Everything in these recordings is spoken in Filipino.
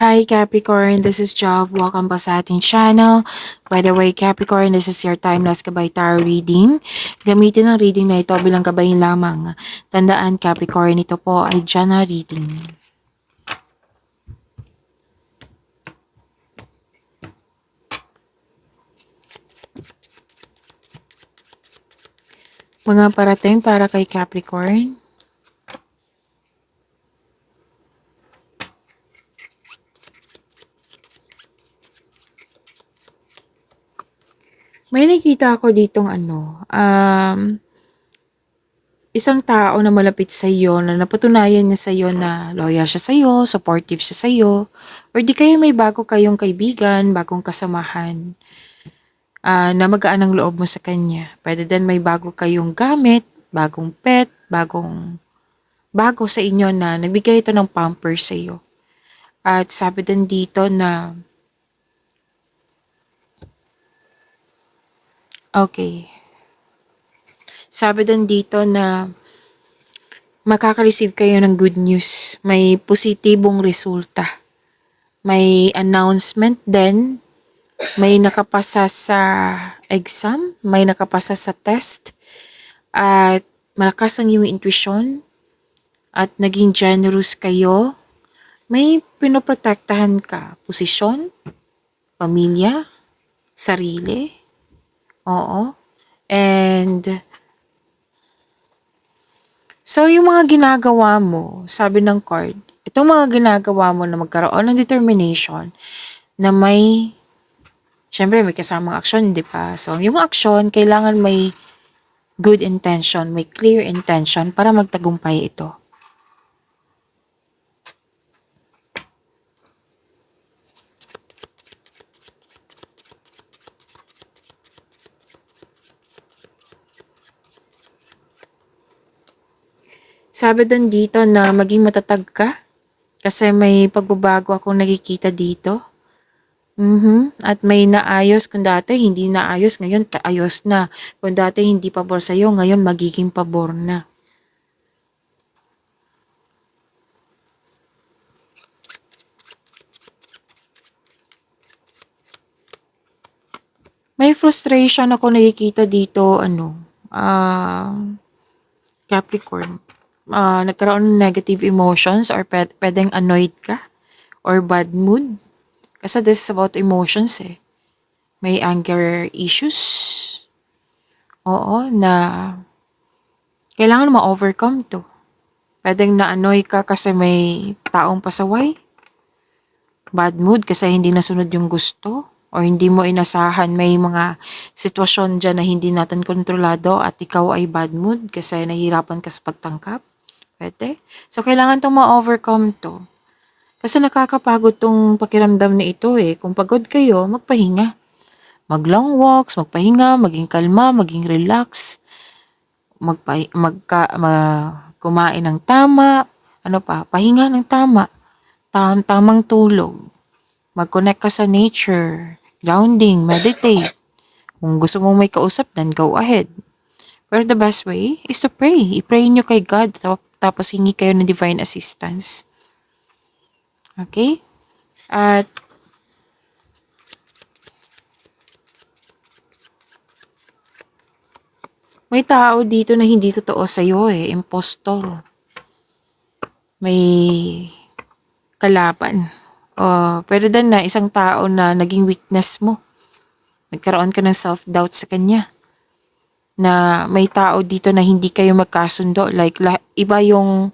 Hi Capricorn, this is Jov. Welcome pa sa ating channel. By the way, Capricorn, this is your timeless gabay tarot reading. Gamitin ang reading na ito bilang gabay lamang. Tandaan Capricorn, ito po ay general reading. Mga parating para kay Capricorn. May nakita ako ditong isang tao na malapit sa iyo na napatunayan niya sa iyo na loyal siya sa iyo, supportive siya sa iyo, or di kayo may bago kayong kaibigan, bagong kasamahan, na magaan ang loob mo sa kanya. Pwede din may bago kayong gamit, bagong pet, bago sa inyo na nagbigay ito ng pampers sa iyo. At sabi din dito na, sabi din dito na makaka-receive kayo ng good news. May positibong resulta. May announcement din. May nakapasa sa exam. May nakapasa sa test. At malakas ang iyong intuition. At naging generous kayo. May pinoprotektahan ka. Posisyon, pamilya, sarili. Oo. And so, yung mga ginagawa mo, sabi ng card, itong mga ginagawa mo na magkaroon ng determination na syempre may kasamang aksyon, di ba? So, yung aksyon, kailangan may good intention, may clear intention para magtagumpay ito. Sabi din dito na maging matatag ka kasi may pagbabago akong nakikita dito. At may naayos kung dati hindi naayos, ngayon ayos na. Kung dati hindi pabor sa'yo, ngayon magiging pabor na. May frustration ako nakikita dito, Capricorn. Nagkaroon ng negative emotions or pwedeng annoyed ka or bad mood. Kasi this is about emotions eh. May anger issues. Oo, na kailangan ma-overcome to. Pwedeng na-annoy ka kasi may taong pasaway. Bad mood kasi hindi nasunod yung gusto. Or hindi mo inasahan, may mga sitwasyon dyan na hindi natin kontrolado at ikaw ay bad mood kasi nahihirapan ka sa pagtangkap. Pwede. So, kailangan itong ma-overcome to. Kasi nakakapagod tong pakiramdam na ito eh. Kung pagod kayo, magpahinga. Mag-long walks, magpahinga, maging kalma, maging relax. Kumain ng tama. Pahinga ng tama. Tamang tulog. Mag-connect ka sa nature. Grounding, meditate. Kung gusto mong may kausap, then go ahead. Pero the best way is to pray. I-pray nyo kay God, tapos hingi kayo ng divine assistance. Okay? At may tao dito na hindi totoo sa'yo eh. Impostor. May kalaban. Pwede din na isang tao na naging weakness mo. Nagkaroon ka ng self-doubt sa kanya. Na may tao dito na hindi kayo magkasundo. Like, iba yung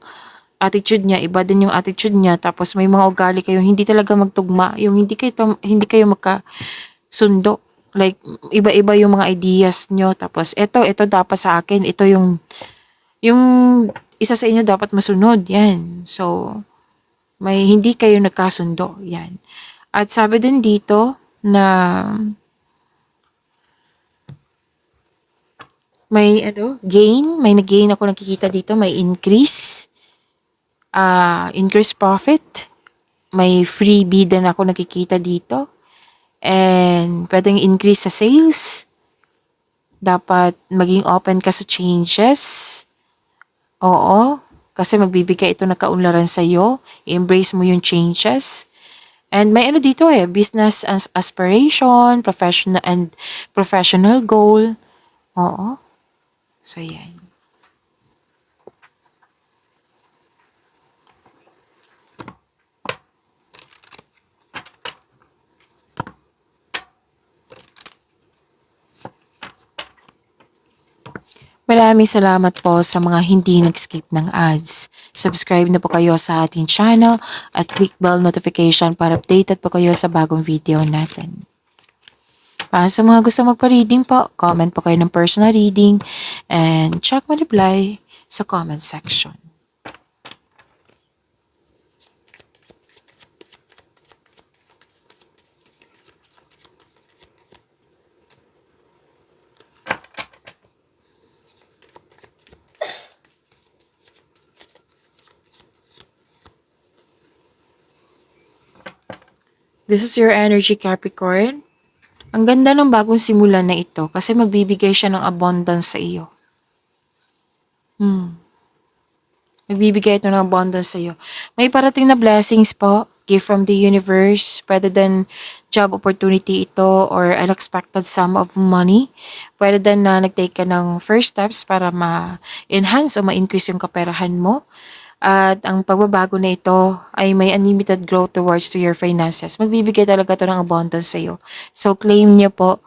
attitude niya, iba din yung attitude niya. Tapos may mga ugali kayo hindi talaga magtugma. Yung hindi kayo magkasundo. Like, iba-iba yung mga ideas nyo. Tapos, ito dapat sa akin. Ito yung isa sa inyo dapat masunod. Yan. So, may hindi kayo nagkasundo. Yan. At sabi din dito na may nag-gain ako nakikita dito. May increase profit. May freebie din ako nakikita dito. And pwedeng increase sa sales. Dapat maging open ka sa changes. Oo. Kasi magbibigay ito na kaunlaran sa'yo. I-embrace mo yung changes. And may ano dito business as aspiration, professional goal. Oo. So, yan. Maraming salamat po sa mga hindi nag-skip ng ads. Subscribe na po kayo sa ating channel at click bell notification para updated po kayo sa bagong video natin. Para sa mga gusto magpa-reading po, comment po kayo ng personal reading and check my reply sa comment section. This is your energy, Capricorn. Ang ganda ng bagong simula na ito kasi magbibigay siya ng abundance sa iyo. Magbibigay ito ng abundance sa iyo. May parating na blessings po, gift from the universe, pwede din job opportunity ito or unexpected sum of money. Pwede din na nag-take ka ng first steps para ma-enhance o ma-increase yung kaperahan mo. At ang pagbabago na ito ay may unlimited growth towards to your finances. Magbibigay talaga ito ng abundance sa iyo. So, claim niyo po,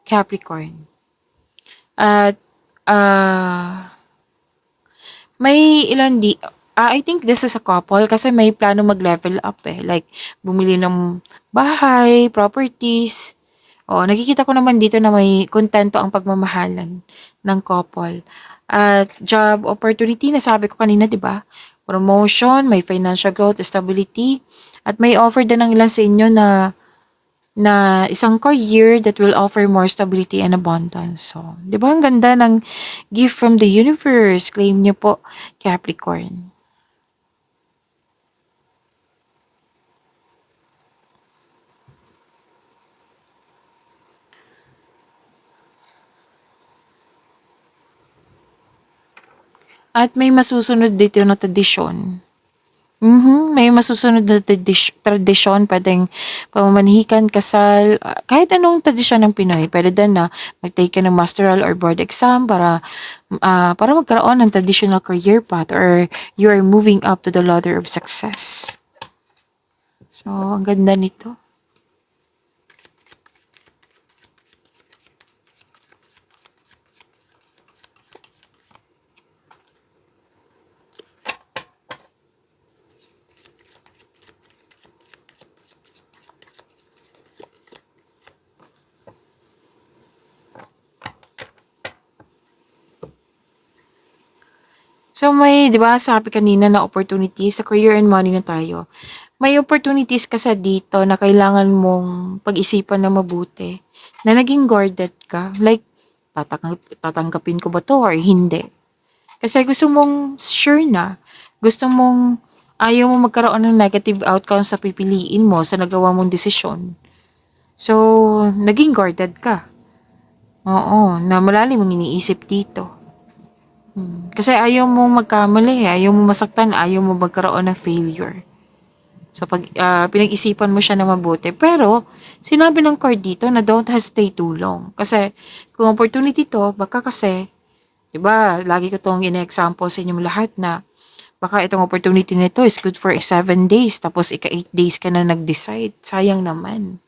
Capricorn. At, may ilan I think this is a couple kasi may plano mag-level up Like, bumili ng bahay, properties. Oo, nakikita ko naman dito na may kontento ang pagmamahalan ng couple. At job opportunity, nasabi ko kanina, di ba? Promotion, may financial growth, stability. At may offer din ng ilan sa inyo na isang career that will offer more stability and abundance. So, di ba ang ganda ng gift from the universe? Claim niyo po, Capricorn. At may masusunod dito na tradisyon. May masusunod na tradisyon, pwedeng pamamanhikan, kasal, kahit anong tradisyon ng Pinoy. Pwede din na mag-take ka ng masteral or board exam para magkaroon ng traditional career path or you are moving up to the ladder of success. So, ang ganda nito. So may, 'di ba, sabi kanina na opportunities sa career and money na tayo. May opportunities kasi dito na kailangan mong pag-isipan na mabuti. Na naging guarded ka. Like, tatanggapin ko ba to or hindi? Kasi gusto mong sure na. Gusto mong ayaw mo magkaroon ng negative outcome sa pipiliin mo sa nagawa mong desisyon. So, naging guarded ka. Oo, na malalim ang iniisip dito. Kasi ayaw mo magkamali, ayaw mo masaktan, ayaw mo magkaroon ng failure. So, pag pinag-isipan mo siya na mabuti. Pero, sinabi ng card dito na don't hesitate too long. Kasi, kung opportunity to, baka kasi, diba, lagi ko itong ina-example sa inyong lahat na baka itong opportunity nito is good for 7 days, tapos 8 days ka na nag-decide. Sayang naman.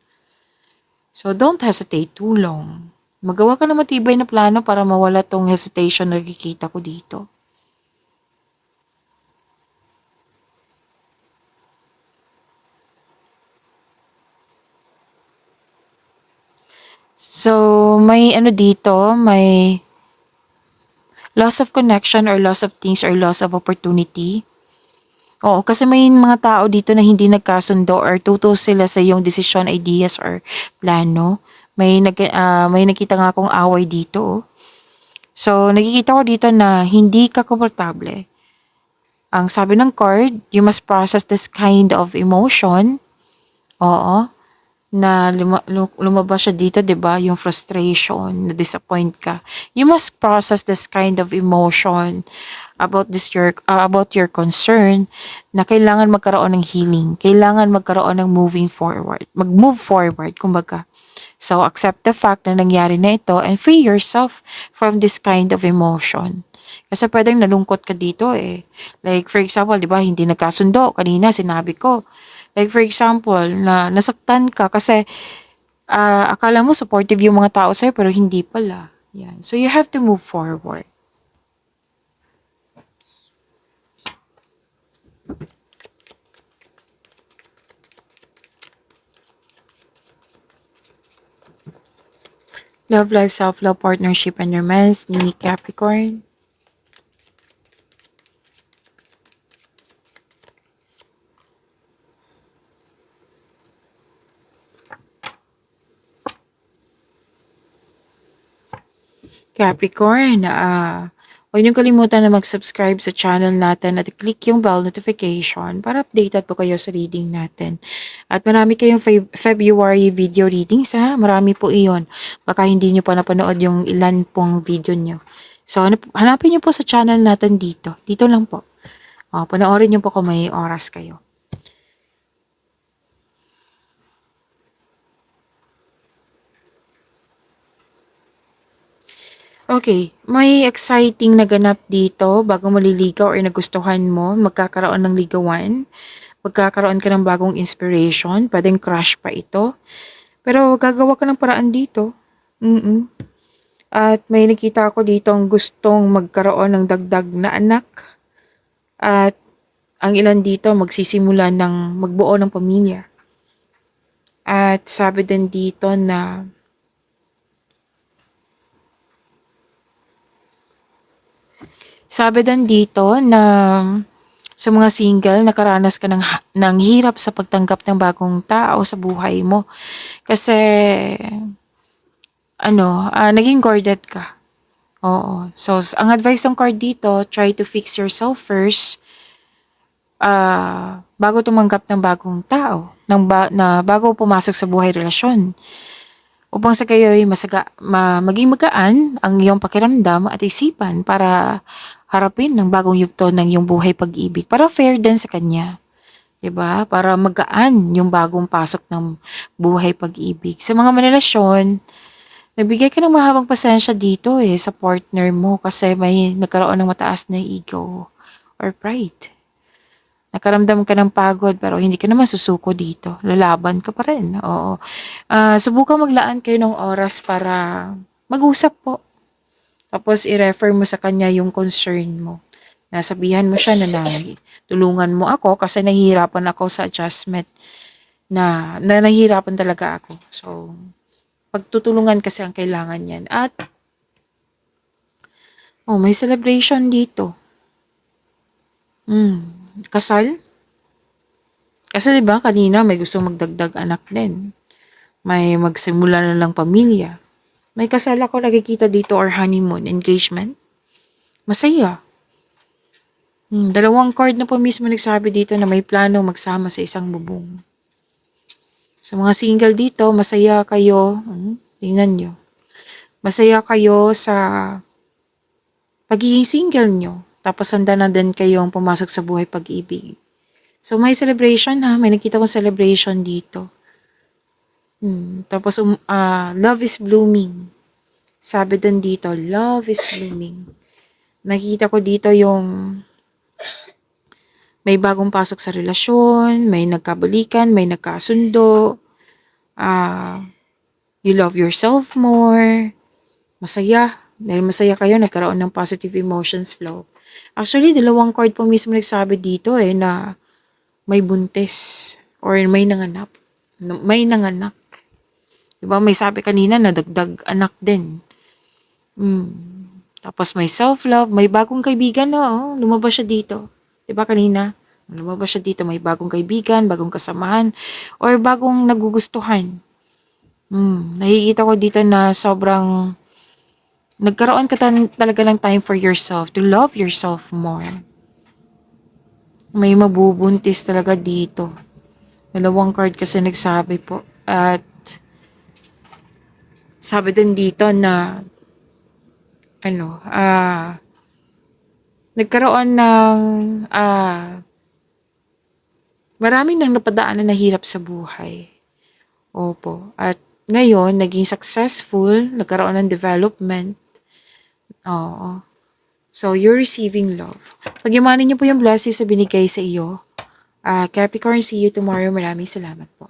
So, don't hesitate too long. Magawa ka na matibay na plano para mawala tong hesitation na nakikita ko dito. So, may ano dito, may loss of connection or loss of things or loss of opportunity. Oo, kasi may mga tao dito na hindi nagkasundo or tuto sila sa iyong decision, ideas, or plano. May nakita nga akong away dito. So, nakikita ko dito na hindi ka komportable. Ang sabi ng card, you must process this kind of emotion. Oo. na lumabas siya dito, 'di ba? Yung frustration, na disappoint ka. You must process this kind of emotion about your concern na kailangan magkaroon ng healing, kailangan magkaroon ng moving forward, mag-move forward kumbaga. So accept the fact na nangyari na ito and free yourself from this kind of emotion. Kasi pwedeng nalungkot ka dito eh. Like for example, 'di ba, hindi nagkasundo kanina sinabi ko. Like for example, na nasaktan ka kasi akala mo supportive yung mga tao sa'yo pero hindi pala. Yan. So you have to move forward. Love life, self-love, partnership, and romance ni Capricorn. Capricorn, huwag niyong kalimutan na mag-subscribe sa channel natin at click yung bell notification para updated po kayo sa reading natin. At marami kayong February video readings ha, marami po iyon. Baka hindi niyo pa napanood yung ilan pong video niyo. So hanapin niyo po sa channel natin dito. Dito lang po. Panoorin niyo po kung may oras kayo. Okay, may exciting na ganap dito bago maliligaw or nagustuhan mo, magkakaroon ng ligawan, magkakaroon ka ng bagong inspiration, pwedeng crush pa ito. Pero gagawa ka ng paraan dito. Mm-mm. At may nakita ako dito ang gustong magkaroon ng dagdag na anak. At ang ilan dito magsisimula ng magbuo ng pamilya. At sabi din dito na sa mga single, nakaranas ka ng hirap sa pagtanggap ng bagong tao sa buhay mo. Kasi, naging guarded ka. Oo. So, ang advice ng card dito, try to fix yourself first bago tumanggap ng bagong tao, na bago pumasok sa buhay relasyon. Upang sa kayo'y maging magaan ang iyong pakiramdam at isipan para harapin ng bagong yugto ng iyong buhay pag-ibig. Para fair din sa kanya. 'Di ba? Para magaan yung bagong pasok ng buhay pag-ibig. Sa mga relasyon, nagbigay ka ng mahabang pasensya dito sa partner mo kasi may nagkaroon ng mataas na ego or pride. Nakaramdam ka ng pagod pero hindi ka naman susuko dito. Lalaban ka pa rin. Oo. Subukan maglaan kayo ng oras para mag-usap po. Tapos i-refer mo sa kanya yung concern mo. Nasabihan mo siya na tulungan mo ako kasi nahihirapan ako sa adjustment. Na nahihirapan talaga ako. So, pagtutulungan kasi ang kailangan yan. At, may celebration dito. Kasal? Kasi 'di ba kanina may gusto magdagdag anak din. May magsimula na lang pamilya. May kasal ako nakikita dito or honeymoon, engagement. Masaya. Dalawang card na po mismo nagsabi dito na may plano magsama sa isang bubong. Sa mga single dito, masaya kayo. Tingnan nyo. Masaya kayo sa pagiging single nyo. Tapos handa na din kayong pumasok sa buhay pag-ibig. So may celebration ha. May nakita kong celebration dito. Tapos love is blooming. Sabi din dito, love is blooming. Nakita ko dito yung may bagong pasok sa relasyon, may nagkabalikan, may nagkasundo. You love yourself more. Masaya. Dahil masaya kayo, nagkaroon ng positive emotions flow. Actually, dalawang card po mismo nagsabi dito na may buntis or may nanganak. May nanganak. Diba may sabi kanina na dagdag anak din. Tapos may self-love, may bagong kaibigan na lumabas siya dito. Diba kanina? Lumabas siya dito, may bagong kaibigan, bagong kasamahan, or bagong nagugustuhan. Nakikita ko dito na sobrang nagkaroon ka talaga ng time for yourself, to love yourself more. May mabubuntis talaga dito. Dalawang card kasi nagsabi po. At sabi din dito na ano, nagkaroon ng maraming nang napadaanan na hirap sa buhay. Opo. At ngayon, naging successful, nagkaroon ng development. Oo. So, you're receiving love. Pagyamanin niyo po yung blessings na binigay sa iyo. Capricorn, see you tomorrow. Maraming salamat po.